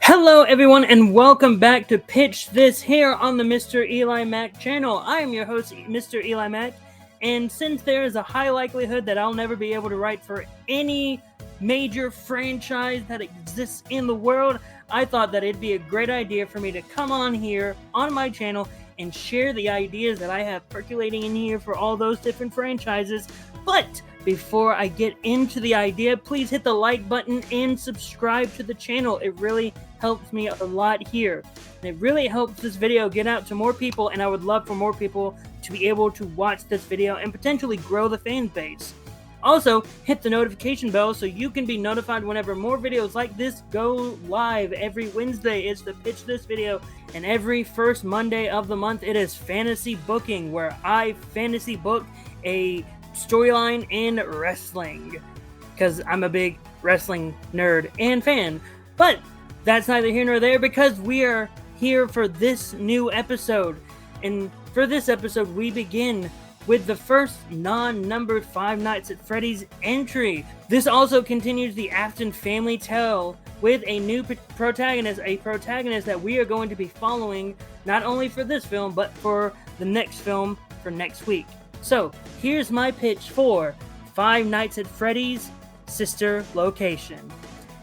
Hello everyone and welcome back to Pitch This here on the MrEliMac channel. I am your host, MrEliMac, and since there is a high likelihood that I'll never be able to write for any major franchise that exists in the world, I thought that it'd be a great idea for me to come on here on my channel and share the ideas that I have percolating in here for all those different franchises. But before I get into the idea, please hit the like button and subscribe to the channel. It really helps me a lot here. And it really helps this video get out to more people, and I would love for more people to be able to watch this video and potentially grow the fan base. Also, hit the notification bell so you can be notified whenever more videos like this go live. Every Wednesday is the Pitch This video, and every first Monday of the month it is Fantasy Booking, where I fantasy book a storyline in wrestling, because I'm a big wrestling nerd and fan. But that's neither here nor there, because we are here for this new episode. And for this episode, we begin with the first non-numbered Five Nights at Freddy's entry. This also continues the Afton family tale with a new protagonist, a protagonist that we are going to be following not only for this film, but for the next film for next week. So, here's my pitch for Five Nights at Freddy's sister location.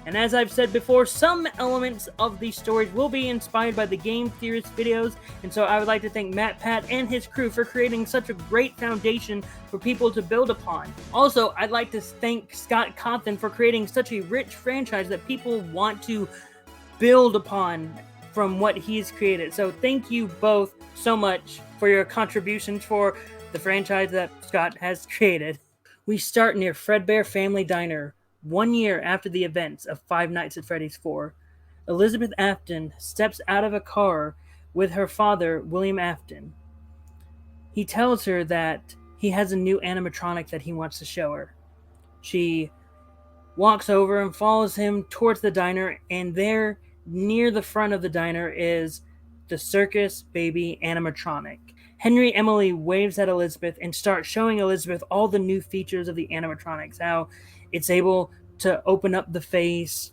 And as I've said before, some elements of these stories will be inspired by the Game Theorist videos, and so I would like to thank Matt Pat and his crew for creating such a great foundation for people to build upon. Also, I'd like to thank Scott Cawthon for creating such a rich franchise that people want to build upon from what he's created. So thank you both so much for your contributions for the franchise that Scott has created. We start near Fredbear Family Diner, 1 year after the events of Five Nights at Freddy's 4. Elizabeth Afton steps out of a car with her father, William Afton. He tells her that he has a new animatronic that he wants to show her. She walks over and follows him towards the diner, and there, near the front of the diner, is the Circus Baby animatronic. Henry Emily waves at Elizabeth and starts showing Elizabeth all the new features of the animatronics, how it's able to open up the face,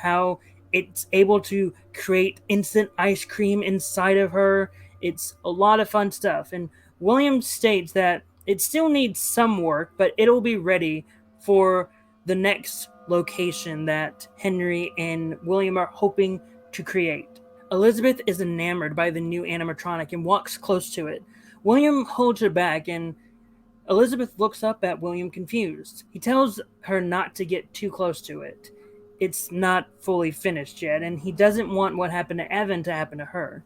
how it's able to create instant ice cream inside of her. It's a lot of fun stuff. And William states that it still needs some work, but it'll be ready for the next location that Henry and William are hoping to create. Elizabeth is enamored by the new animatronic and walks close to it. William holds her back, and Elizabeth looks up at William confused. He tells her not to get too close to it. It's not fully finished yet, and he doesn't want what happened to Evan to happen to her.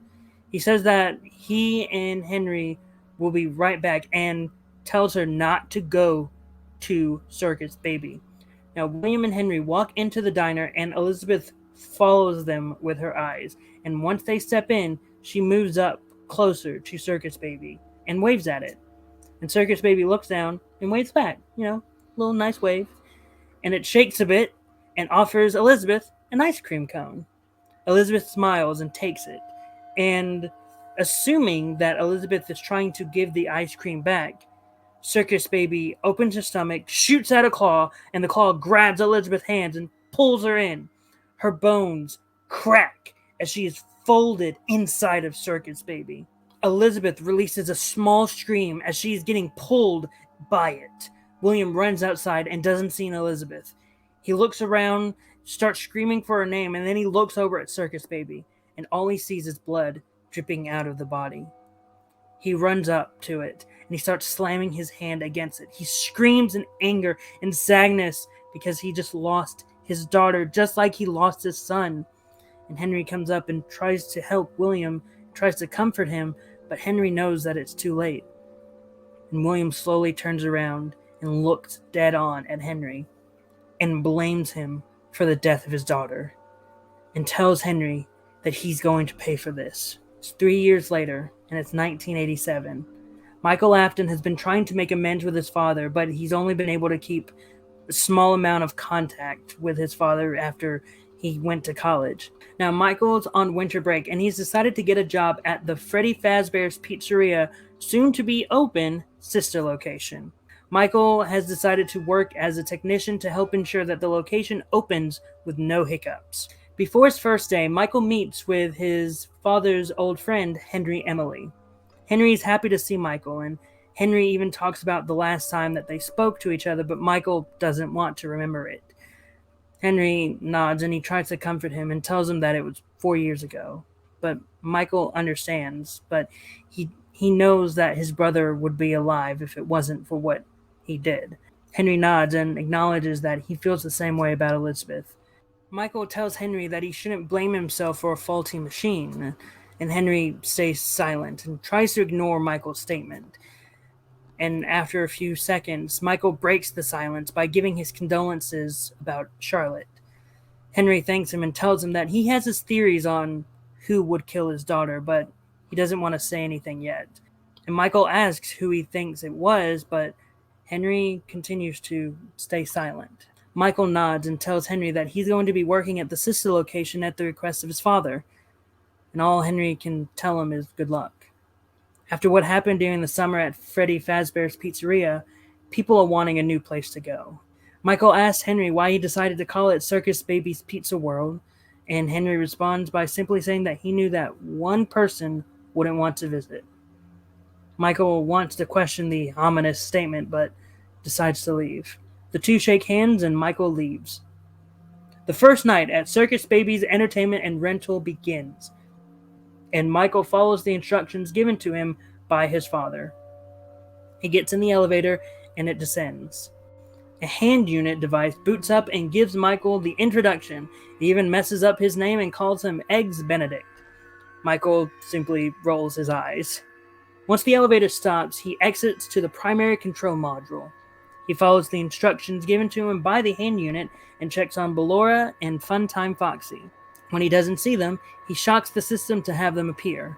He says that he and Henry will be right back and tells her not to go to Circus Baby. Now, William and Henry walk into the diner, and Elizabeth follows them with her eyes. And once they step in, she moves up closer to Circus Baby and waves at it. And Circus Baby looks down and waves back. Little nice wave. And it shakes a bit and offers Elizabeth an ice cream cone. Elizabeth smiles and takes it. And assuming that Elizabeth is trying to give the ice cream back, Circus Baby opens her stomach, shoots out a claw, and the claw grabs Elizabeth's hands and pulls her in. Her bones crack as she is folded inside of Circus Baby. Elizabeth releases a small scream as she is getting pulled by it. William runs outside and doesn't see Elizabeth. He looks around, starts screaming for her name, and then he looks over at Circus Baby, and all he sees is blood dripping out of the body. He runs up to it, and he starts slamming his hand against it. He screams in anger and sadness because he just lost his daughter, just like he lost his son. And Henry comes up and tries to help William, tries to comfort him, but Henry knows that it's too late. And William slowly turns around and looks dead on at Henry and blames him for the death of his daughter and tells Henry that he's going to pay for this. It's 3 years later, and it's 1987. Michael Afton has been trying to make amends with his father, but he's only been able to keep a small amount of contact with his father after he went to college. Now, Michael's on winter break, and he's decided to get a job at the Freddy Fazbear's Pizzeria, soon to be open, sister location. Michael has decided to work as a technician to help ensure that the location opens with no hiccups. Before his first day, Michael meets with his father's old friend, Henry Emily. Henry is happy to see Michael, and Henry even talks about the last time that they spoke to each other, but Michael doesn't want to remember it. Henry nods and he tries to comfort him and tells him that it was 4 years ago. But Michael understands, but he knows that his brother would be alive if it wasn't for what he did. Henry nods and acknowledges that he feels the same way about Elizabeth. Michael tells Henry that he shouldn't blame himself for a faulty machine, and Henry stays silent and tries to ignore Michael's statement. And after a few seconds, Michael breaks the silence by giving his condolences about Charlotte. Henry thanks him and tells him that he has his theories on who would kill his daughter, but he doesn't want to say anything yet. And Michael asks who he thinks it was, but Henry continues to stay silent. Michael nods and tells Henry that he's going to be working at the sister location at the request of his father, and all Henry can tell him is good luck. After what happened during the summer at Freddy Fazbear's Pizzeria, people are wanting a new place to go. Michael asks Henry why he decided to call it Circus Babies Pizza World, and Henry responds by simply saying that he knew that one person wouldn't want to visit. Michael wants to question the ominous statement, but decides to leave. The two shake hands and Michael leaves. The first night at Circus Babies entertainment and rental begins, and Michael follows the instructions given to him by his father. He gets in the elevator and it descends. A hand unit device boots up and gives Michael the introduction. It even messes up his name and calls him Eggs Benedict. Michael simply rolls his eyes. Once the elevator stops, he exits to the primary control module. He follows the instructions given to him by the hand unit and checks on Ballora and Funtime Foxy. When he doesn't see them, he shocks the system to have them appear.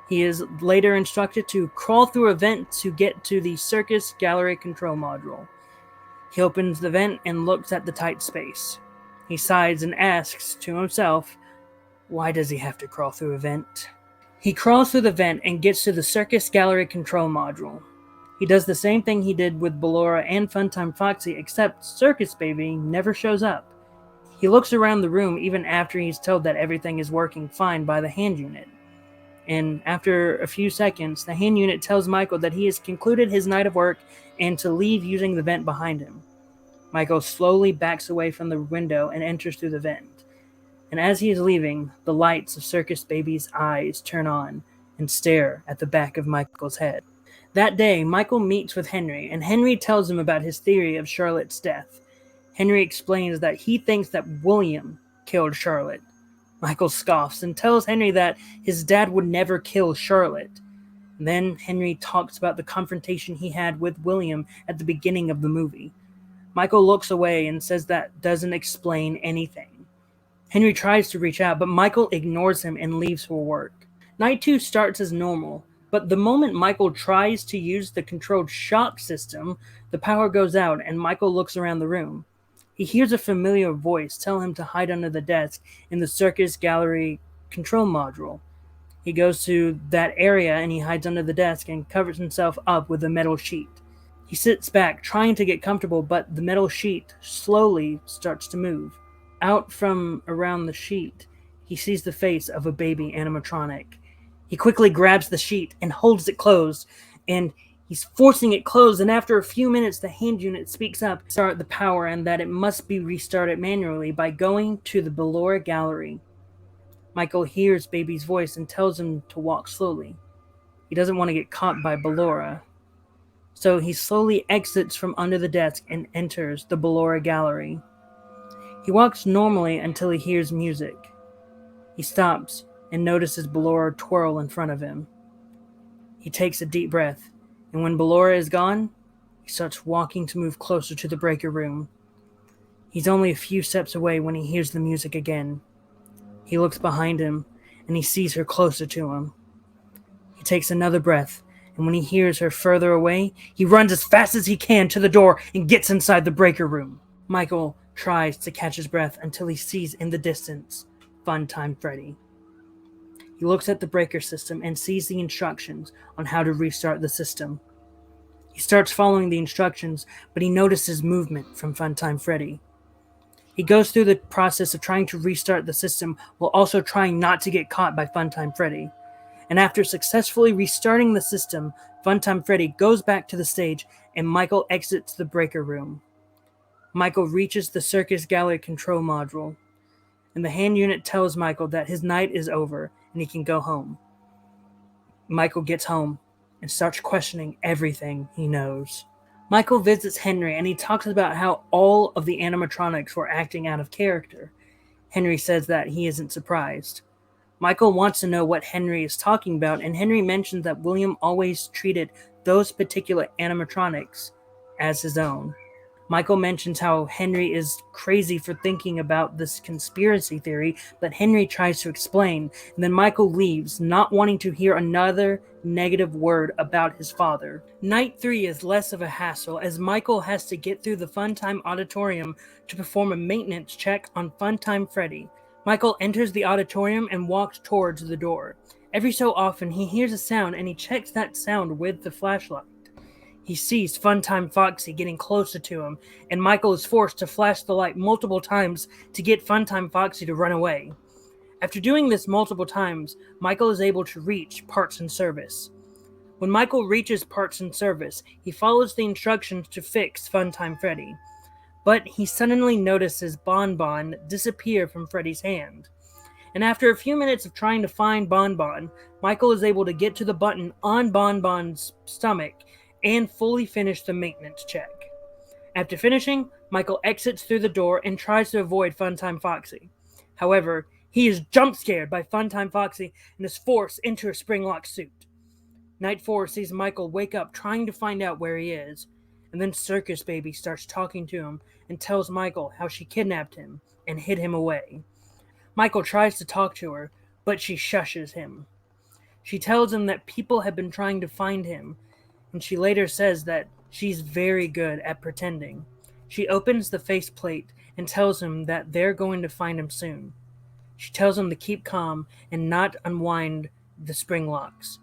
He is later instructed to crawl through a vent to get to the Circus Gallery control module. He opens the vent and looks at the tight space. He sighs and asks to himself, why does he have to crawl through a vent? He crawls through the vent and gets to the Circus Gallery control module. He does the same thing he did with Ballora and Funtime Foxy, except Circus Baby never shows up. He looks around the room even after he's told that everything is working fine by the hand unit. And after a few seconds, the hand unit tells Michael that he has concluded his night of work and to leave using the vent behind him. Michael slowly backs away from the window and enters through the vent. And as he is leaving, the lights of Circus Baby's eyes turn on and stare at the back of Michael's head. That day, Michael meets with Henry, and Henry tells him about his theory of Charlotte's death. Henry explains that he thinks that William killed Charlotte. Michael scoffs and tells Henry that his dad would never kill Charlotte. And then Henry talks about the confrontation he had with William at the beginning of the movie. Michael looks away and says that doesn't explain anything. Henry tries to reach out, but Michael ignores him and leaves for work. Night 2 starts as normal, but the moment Michael tries to use the controlled shock system, the power goes out and Michael looks around the room. He hears a familiar voice tell him to hide under the desk in the Circus Gallery control module. He goes to that area and he hides under the desk and covers himself up with a metal sheet. He sits back, trying to get comfortable, but the metal sheet slowly starts to move. Out from around the sheet, he sees the face of a baby animatronic. He quickly grabs the sheet and holds it closed, and he's forcing it closed, and after a few minutes, the hand unit speaks up, start the power, and that it must be restarted manually by going to the Ballora Gallery. Michael hears Baby's voice and tells him to walk slowly. He doesn't want to get caught by Ballora. So he slowly exits from under the desk and enters the Ballora Gallery. He walks normally until he hears music. He stops and notices Ballora twirl in front of him. He takes a deep breath, and when Ballora is gone, he starts walking to move closer to the breaker room. He's only a few steps away when he hears the music again. He looks behind him, and he sees her closer to him. He takes another breath, and when he hears her further away, he runs as fast as he can to the door and gets inside the breaker room. Michael tries to catch his breath until he sees in the distance Funtime Freddy. He looks at the breaker system and sees the instructions on how to restart the system. He starts following the instructions, but he notices movement from Funtime Freddy. He goes through the process of trying to restart the system while also trying not to get caught by Funtime Freddy. And after successfully restarting the system, Funtime Freddy goes back to the stage and Michael exits the breaker room. Michael reaches the Circus Gallery control module, and the hand unit tells Michael that his night is over and he can go home. Michael gets home and starts questioning everything he knows. Michael visits Henry and he talks about how all of the animatronics were acting out of character. Henry says that he isn't surprised. Michael wants to know what Henry is talking about, and Henry mentions that William always treated those particular animatronics as his own. Michael mentions how Henry is crazy for thinking about this conspiracy theory, but Henry tries to explain, and then Michael leaves, not wanting to hear another negative word about his father. Night 3 is less of a hassle, as Michael has to get through the Funtime Auditorium to perform a maintenance check on Funtime Freddy. Michael enters the auditorium and walks towards the door. Every so often, he hears a sound and he checks that sound with the flashlight. He sees Funtime Foxy getting closer to him, and Michael is forced to flash the light multiple times to get Funtime Foxy to run away. After doing this multiple times, Michael is able to reach Parts and Service. When Michael reaches Parts and Service, he follows the instructions to fix Funtime Freddy. But he suddenly notices Bon Bon disappear from Freddy's hand. And after a few minutes of trying to find Bon Bon, Michael is able to get to the button on Bon Bon's stomach and fully finish the maintenance check. After finishing, Michael exits through the door and tries to avoid Funtime Foxy. However, he is jump-scared by Funtime Foxy and is forced into a spring-lock suit. Night 4 sees Michael wake up trying to find out where he is, and then Circus Baby starts talking to him and tells Michael how she kidnapped him and hid him away. Michael tries to talk to her, but she shushes him. She tells him that people have been trying to find him, and she later says that she's very good at pretending. She opens the faceplate and tells him that they're going to find him soon. She tells him to keep calm and not unwind the spring locks.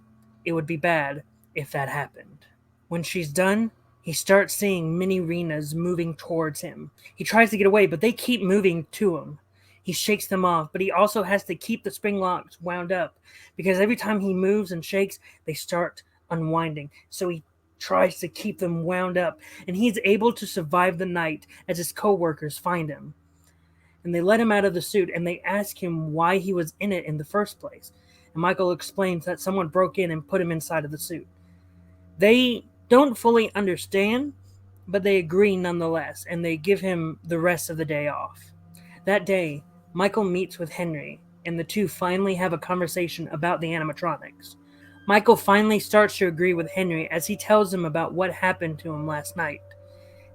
It would be bad if that happened. When she's done, he starts seeing mini Renas moving towards him. He tries to get away, but they keep moving to him. He shakes them off, but he also has to keep the spring locks wound up because every time he moves and shakes, they start unwinding. So he tries to keep them wound up, and he's able to survive the night as his co-workers find him. And they let him out of the suit, and they ask him why he was in it in the first place. And Michael explains that someone broke in and put him inside of the suit. They don't fully understand, but they agree nonetheless, and they give him the rest of the day off. That day, Michael meets with Henry, and the two finally have a conversation about the animatronics. Michael finally starts to agree with Henry as he tells him about what happened to him last night.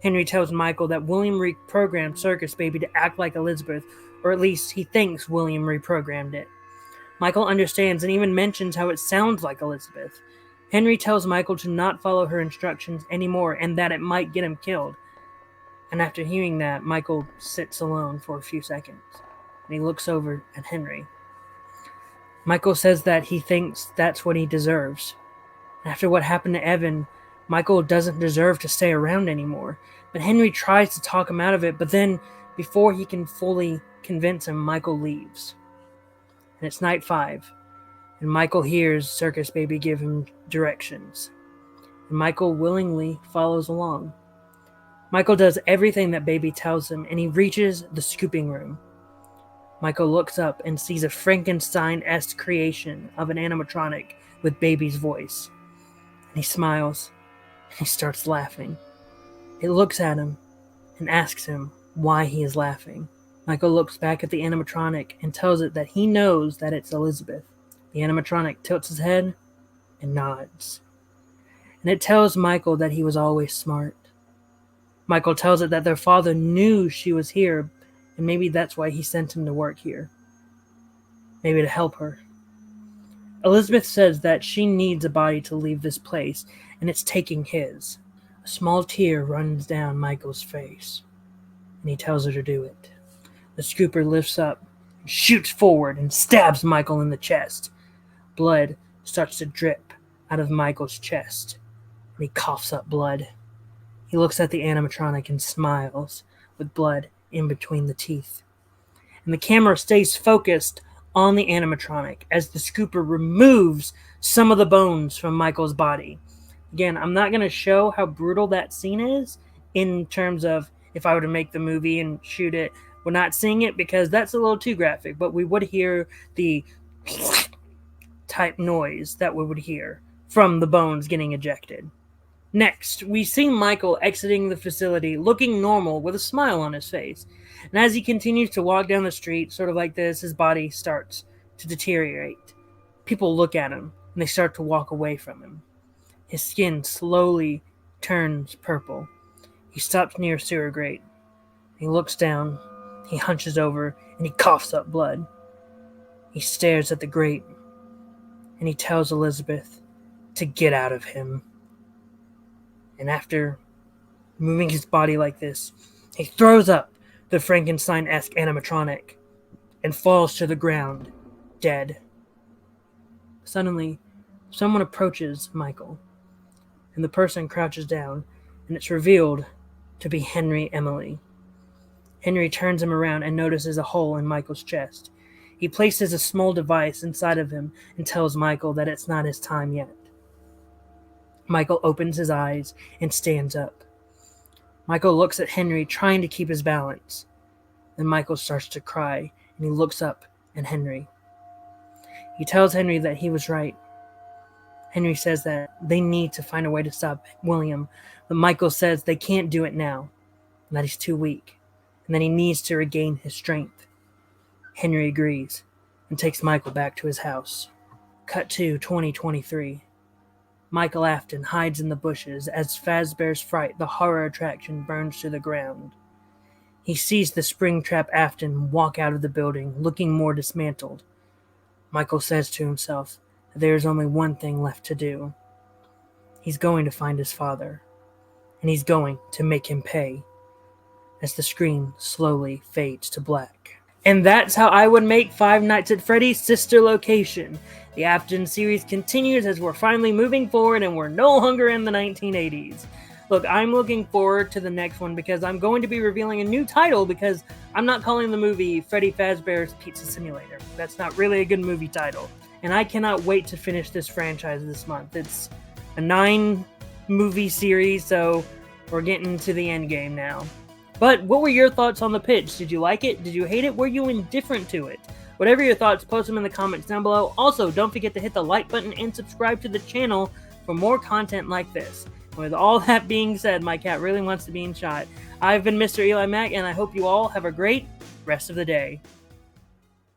Henry tells Michael that William reprogrammed Circus Baby to act like Elizabeth, or at least he thinks William reprogrammed it. Michael understands and even mentions how it sounds like Elizabeth. Henry tells Michael to not follow her instructions anymore and that it might get him killed. And after hearing that, Michael sits alone for a few seconds, and he looks over at Henry. Michael says that he thinks that's what he deserves. After what happened to Evan, Michael doesn't deserve to stay around anymore. But Henry tries to talk him out of it, but then, before he can fully convince him, Michael leaves. And it's night 5, and Michael hears Circus Baby give him directions. And Michael willingly follows along. Michael does everything that Baby tells him, and he reaches the scooping room. Michael looks up and sees a Frankenstein-esque creation of an animatronic with Baby's voice. And he smiles, and he starts laughing. It looks at him and asks him why he is laughing. Michael looks back at the animatronic and tells it that he knows that it's Elizabeth. The animatronic tilts his head and nods. And it tells Michael that he was always smart. Michael tells it that their father knew she was here, and maybe that's why he sent him to work here. Maybe to help her. Elizabeth says that she needs a body to leave this place, and it's taking his. A small tear runs down Michael's face, and he tells her to do it. The scooper lifts up, and shoots forward, and stabs Michael in the chest. Blood starts to drip out of Michael's chest, and he coughs up blood. He looks at the animatronic and smiles, with blood in between the teeth. And the camera stays focused on the animatronic as the scooper removes some of the bones from Michael's body. Again, I'm not going to show how brutal that scene is in terms of if I were to make the movie and shoot it. We're not seeing it because that's a little too graphic, but we would hear the type noise that we would hear from the bones getting ejected. Next, we see Michael exiting the facility looking normal with a smile on his face. And as he continues to walk down the street, sort of like this, his body starts to deteriorate. People look at him and they start to walk away from him. His skin slowly turns purple. He stops near a sewer grate. He looks down, he hunches over, and he coughs up blood. He stares at the grate, and he tells Elizabeth to get out of him. And after moving his body like this, he throws up the Frankenstein-esque animatronic and falls to the ground, dead. Suddenly, someone approaches Michael, and the person crouches down, and it's revealed to be Henry Emily. Henry turns him around and notices a hole in Michael's chest. He places a small device inside of him and tells Michael that it's not his time yet. Michael opens his eyes and stands up. Michael looks at Henry, trying to keep his balance. Then Michael starts to cry, and he looks up at Henry. He tells Henry that he was right. Henry says that they need to find a way to stop William, but Michael says they can't do it now, and that he's too weak, and that he needs to regain his strength. Henry agrees and takes Michael back to his house. Cut to 2023. Michael Afton hides in the bushes as Fazbear's Fright, the horror attraction, burns to the ground. He sees the Springtrap Afton walk out of the building, looking more dismantled. Michael says to himself that there is only one thing left to do. He's going to find his father, and he's going to make him pay, as the screen slowly fades to black. And that's how I would make Five Nights at Freddy's sister location. The Afton series continues as we're finally moving forward and we're no longer in the 1980s. Look, I'm looking forward to the next one because I'm going to be revealing a new title because I'm not calling the movie Freddy Fazbear's Pizza Simulator. That's not really a good movie title. And I cannot wait to finish this franchise this month. It's a 9-movie series, so we're getting to the end game now. But what were your thoughts on the pitch? Did you like it? Did you hate it? Were you indifferent to it? Whatever your thoughts, post them in the comments down below. Also, don't forget to hit the like button and subscribe to the channel for more content like this. And with all that being said, my cat really wants to be in shot. I've been Mr. EliMac, and I hope you all have a great rest of the day.